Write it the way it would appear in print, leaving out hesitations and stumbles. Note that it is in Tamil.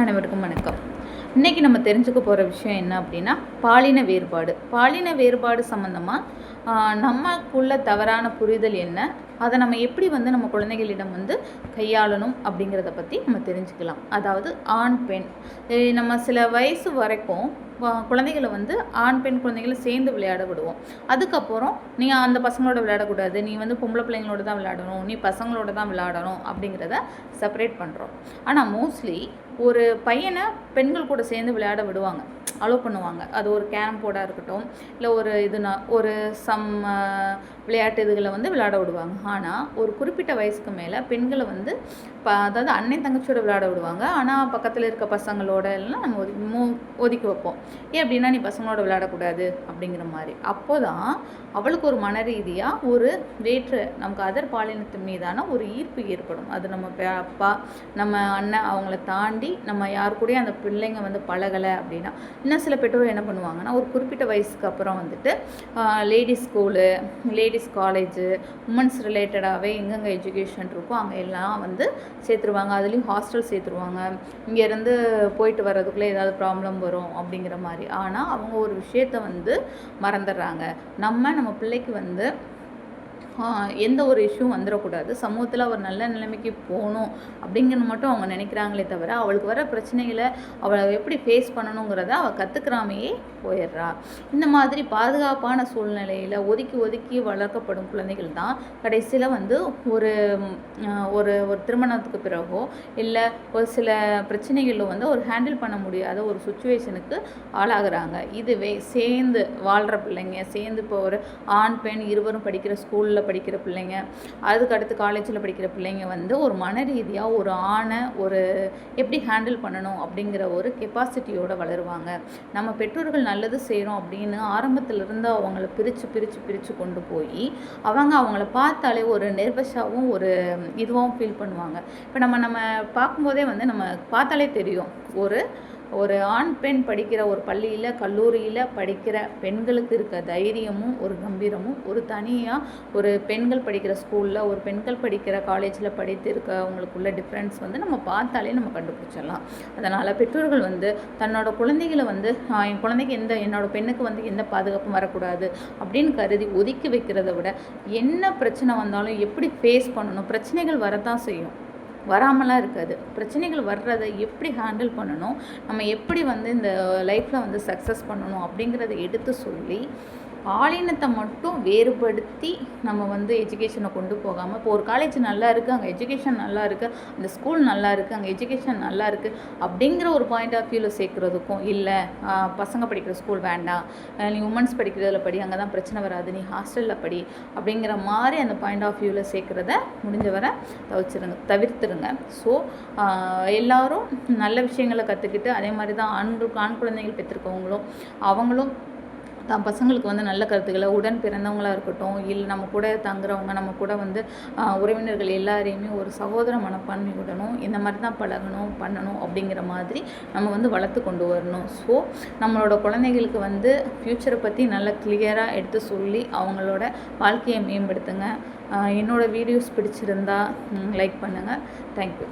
அனைவருக்கும் வணக்கம். இன்றைக்கி நம்ம தெரிஞ்சுக்க போகிற விஷயம் என்ன அப்படின்னா, பாலின வேறுபாடு. பாலின வேறுபாடு சம்மந்தமாக நமக்குள்ள தவறான புரிதல் என்ன, அதை நம்ம எப்படி நம்ம குழந்தைகளிடம் கையாளணும் அப்படிங்கிறத பற்றி நம்ம தெரிஞ்சுக்கலாம். அதாவது ஆண் பெண் நம்ம சில வயசு வரைக்கும் குழந்தைகளை ஆண் பெண் குழந்தைகளை சேர்ந்து விளையாட விடுவோம். அதுக்கப்புறம் நீ அந்த பசங்களோட விளையாடக்கூடாது, நீ பொம்பளை பிள்ளைங்களோட தான் விளையாடணும், நீ பசங்களோட தான் விளையாடணும் அப்படிங்கிறத செப்பரேட் பண்ணுறோம். ஆனால் மோஸ்ட்லி ஒரு பையனை பெண்கள் கூட சேர்ந்து விளையாட விடுவாங்க, அலோவ் பண்ணுவாங்க. அது ஒரு கேரம் போர்டாக இருக்கட்டும், இல்லை ஒரு சம் விளையாட்டு இதுகளை விளையாட விடுவாங்க. ஆனால் ஒரு குறிப்பிட்ட வயசுக்கு மேலே பெண்களை அதாவது அண்ணன் தங்கச்சியோட விளையாட விடுவாங்க. ஆனால் பக்கத்தில் இருக்க பசங்களோட எல்லாம் நம்ம ஒதுக்கி வைப்போம். ஏன் அப்படின்னா, நீ பசங்களோட விளையாடக்கூடாது அப்படிங்கிற மாதிரி. அப்போ தான் அவளுக்கு ஒரு மன ரீதியாக ஒரு நமக்கு அதர் பாலினத்தின் மீதான ஒரு ஈர்ப்பு ஏற்படும். அது நம்ம அப்பா நம்ம அண்ணன் அவங்கள தாண்டி நம்ம யார் கூடயும் அந்த பிள்ளைங்க பழகலை அப்படின்னா, இன்னும் சில பெற்றோர் என்ன பண்ணுவாங்கன்னா, ஒரு குறிப்பிட்ட வயசுக்கு அப்புறம் ladies school, ladies college, women's ரிலேட்டடாகவே எங்கெங்கே எஜுகேஷன் இருக்கோ அங்கே எல்லாம் சேர்த்துருவாங்க. அதுலேயும் ஹாஸ்டல் சேர்த்துருவாங்க. இங்கேருந்து போயிட்டு வர்றதுக்குள்ளே ஏதாவது ப்ராப்ளம் வரும் அப்படிங்கிற மாதிரி. ஆனால் அவங்க ஒரு விஷயத்தை மறந்துடுறாங்க. நம்ம பிள்ளைக்கு எந்த ஒரு இஷ்யூ வந்துடக்கூடாது, சமூகத்தில் ஒரு நல்ல நிலைமைக்கு போகணும் அப்படிங்கிறது மட்டும் அவங்க நினைக்கிறாங்களே தவிர, அவளுக்கு வர பிரச்சனைகளை அவளை எப்படி ஃபேஸ் பண்ணணுங்கிறத அவள் கற்றுக்கிறாமையே போயிடுறா. இந்த மாதிரி பாதுகாப்பான சூழ்நிலையில் ஒதுக்கி ஒதுக்கி வளர்க்கப்படும் குழந்தைகள் தான் கடைசியில் ஒரு ஒரு ஒரு திருமணத்துக்கு பிறகோ இல்லை ஒரு சில பிரச்சனைகளில் ஒரு ஹேண்டில் பண்ண முடியாத ஒரு சுச்சுவேஷனுக்கு ஆளாகிறாங்க. இதுவே சேர்ந்து வாழ்கிற பிள்ளைங்க, சேர்ந்து இப்போ ஒரு ஆண் பெண் இருவரும் படிக்கிற ஸ்கூலில் படிக்கிற பிள்ளைங்க, அதுக்கு அடுத்து காலேஜில் படிக்கிற பிள்ளைங்க ஒரு மன ரீதியாக ஒரு ஆணை ஒரு எப்படி ஹேண்டில் பண்ணணும் அப்படிங்கிற ஒரு கெப்பாசிட்டியோடு வளருவாங்க. நம்ம பெற்றோர்கள் நல்லது செய்கிறோம் அப்படின்னு ஆரம்பத்திலிருந்து அவங்கள பிரித்து கொண்டு போய் அவங்கள பார்த்தாலே ஒரு நெர்வஸாகவும் ஒரு இதுவாகவும் ஃபீல் பண்ணுவாங்க. இப்போ நம்ம பார்க்கும்போதே நம்ம பார்த்தாலே தெரியும், ஒரு ஆண் பெண் படிக்கிற ஒரு பள்ளியில் கல்லூரியில் படிக்கிற பெண்களுக்கு இருக்க தைரியமும் ஒரு கம்பீரமும் ஒரு தனியாக ஒரு பெண்கள் படிக்கிற ஸ்கூலில் ஒரு பெண்கள் படிக்கிற காலேஜில் படித்து இருக்கவங்களுக்குள்ள டிஃப்ரென்ஸ் நம்ம பார்த்தாலே நம்ம கண்டுபிடிச்சிடலாம். அதனால் பெற்றோர்கள் தன்னோட குழந்தைகளை என் குழந்தைக்கு என்னோட பெண்ணுக்கு எந்த பாதுகாப்பும் வரக்கூடாது அப்படின்னு கருதி ஒதுக்கி வைக்கிறத விட, என்ன பிரச்சனை வந்தாலும் எப்படி ஃபேஸ் பண்ணணும், பிரச்சனைகள் வரத்தான் செய்யும், வராமலாம் இருக்காது. பிரச்சனைகள் வர்றதை எப்படி ஹேண்டில் பண்ணணும், நம்ம எப்படி இந்த லைஃப்பில் சக்ஸஸ் பண்ணணும் அப்படிங்கிறத எடுத்து சொல்லி, பாலினத்தை மட்டும் வேறுபடுத்தி நம்ம எஜுகேஷனை கொண்டு போகாமல், இப்போ ஒரு காலேஜ் நல்லா இருக்குது, அங்கே எஜுகேஷன் நல்லா இருக்குது, அந்த ஸ்கூல் நல்லா இருக்குது, அங்கே எஜுகேஷன் நல்லா இருக்குது அப்படிங்கிற ஒரு பாயிண்ட் ஆஃப் வியூவில் சேர்க்குறதுக்கும், இல்லை பசங்க படிக்கிற ஸ்கூல் வேண்டாம், நீ உமன்ஸ் படிக்கிறதுல படி, அங்கே தான் பிரச்சனை வராது, நீ ஹாஸ்டலில் படி அப்படிங்கிற மாதிரி அந்த பாயிண்ட் ஆஃப் வியூவில் சேர்க்குறத முடிஞ்ச வரை தவிர்த்துருங்க. ஸோ எல்லோரும் நல்ல விஷயங்களை கற்றுக்கிட்டு, அதே மாதிரி தான் ஆண் குழந்தைகள் பெற்றிருக்கவங்களும் அவங்களும் தான் பசங்களுக்கு நல்ல கருத்துக்களை, உடன் பிறந்தவங்களாக இருக்கட்டும், இல்லை நம்ம கூட தங்குறவங்க, நம்ம கூட உறவினர்கள் எல்லாரையுமே ஒரு சகோதர மனப்பான்மை விடணும், இந்த மாதிரி தான் பண்ணணும் அப்படிங்கிற மாதிரி நம்ம வளர்த்து கொண்டு வரணும். ஸோ நம்மளோட குழந்தைகளுக்கு ஃப்யூச்சரை பற்றி நல்லா கிளியராக எடுத்து சொல்லி அவங்களோட வாழ்க்கையை மேம்படுத்துங்க. என்னோடய வீடியோஸ் பிடிச்சிருந்தா லைக் பண்ணுங்கள். தேங்க்யூ.